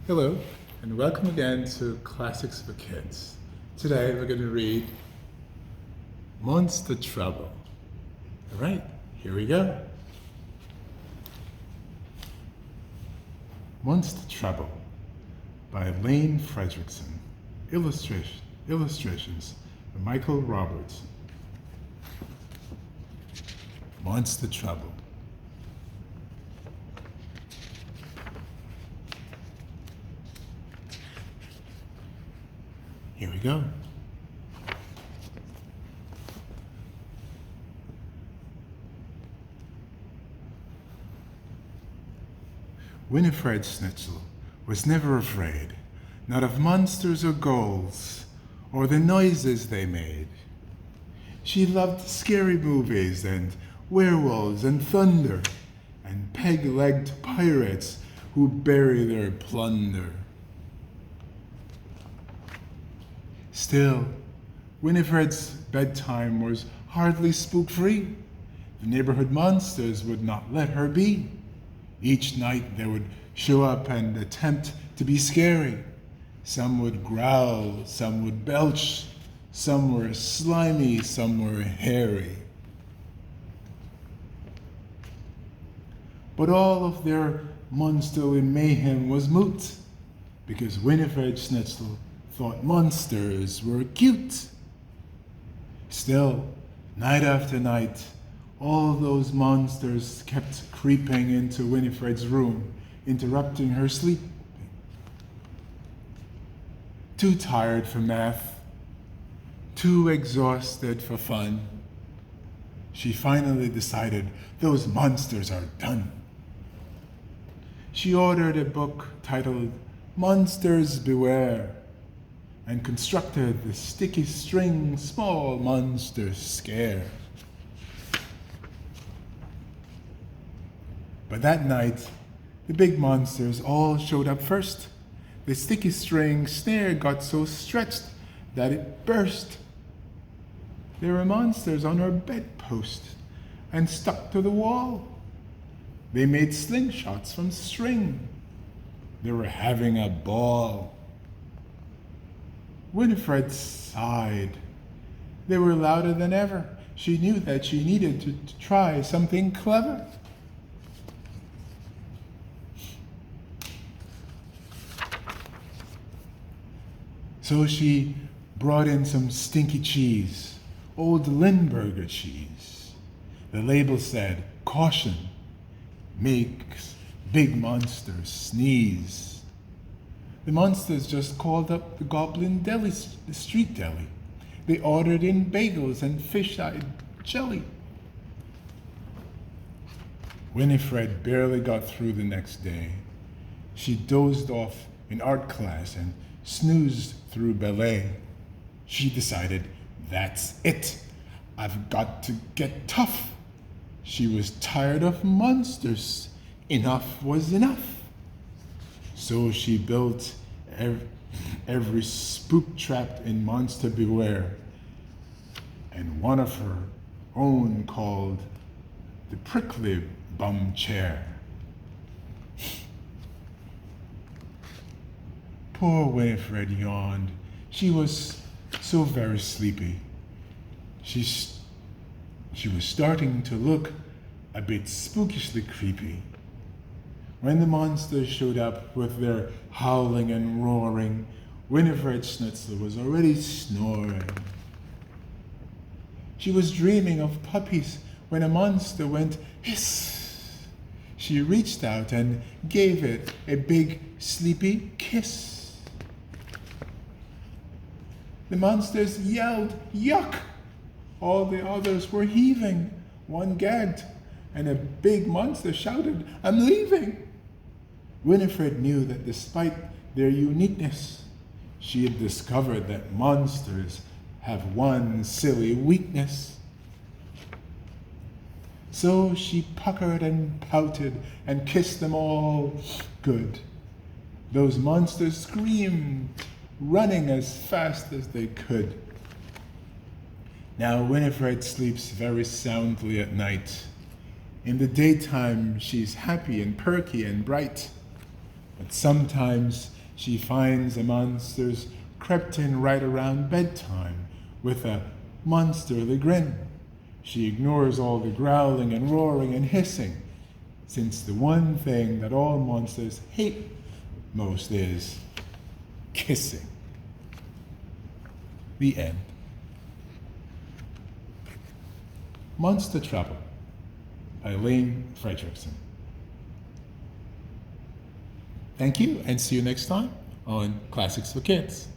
Hello, and welcome again to Classics for Kids. Today we're going to read Monster Trouble. All right, here we go. Monster Trouble by Lane Fredrickson. Illustrations by Michael Roberts. Monster Trouble. Here we go. Winifred Schnitzel was never afraid, not of monsters or ghouls, or the noises they made. She loved scary movies and werewolves and thunder, and peg-legged pirates who bury their plunder. Still, Winifred's bedtime was hardly spook-free. The neighborhood monsters would not let her be. Each night they would show up and attempt to be scary. Some would growl, some would belch, some were slimy, some were hairy. But all of their monsterly mayhem was moot, because Winifred Schnitzel thought monsters were cute. Still, night after night, all those monsters kept creeping into Winifred's room, interrupting her sleep. Too tired for math, too exhausted for fun, she finally decided those monsters are done. She ordered a book titled Monsters Beware, and constructed the sticky string small monster scare. But that night, the big monsters all showed up first. The sticky string snare got so stretched that it burst. There were monsters on her bedpost and stuck to the wall. They made slingshots from string. They were having a ball. Winifred sighed. They were louder than ever. She knew that she needed to try something clever. So she brought in some stinky cheese, old Limburger cheese. The label said, "Caution, makes big monsters sneeze." The monsters just called up the Goblin Deli, the street deli. They ordered in bagels and fish-eyed jelly. Winifred barely got through the next day. She dozed off in art class and snoozed through ballet. She decided, that's it. I've got to get tough. She was tired of monsters. Enough was enough. So she built every spook trap in Monster Beware, and one of her own called the Prickly Bum Chair. Poor Winifred yawned. She was so very sleepy. She was starting to look a bit spookishly creepy. When the monsters showed up with their howling and roaring, Winifred Schnitzel was already snoring. She was dreaming of puppies when a monster went hiss. She reached out and gave it a big, sleepy kiss. The monsters yelled, "Yuck!" All the others were heaving. One gagged, and a big monster shouted, "I'm leaving!" Winifred knew that despite their uniqueness, she had discovered that monsters have one silly weakness. So she puckered and pouted and kissed them all good. Those monsters screamed, running as fast as they could. Now Winifred sleeps very soundly at night. In the daytime, she's happy and perky and bright. But sometimes She finds the monsters crept in right around bedtime with a monsterly grin. She ignores all the growling and roaring and hissing, since the one thing that all monsters hate most is kissing. The end. Monster Trouble by Fredrickson. Thank you, and see you next time on Classics for Kids.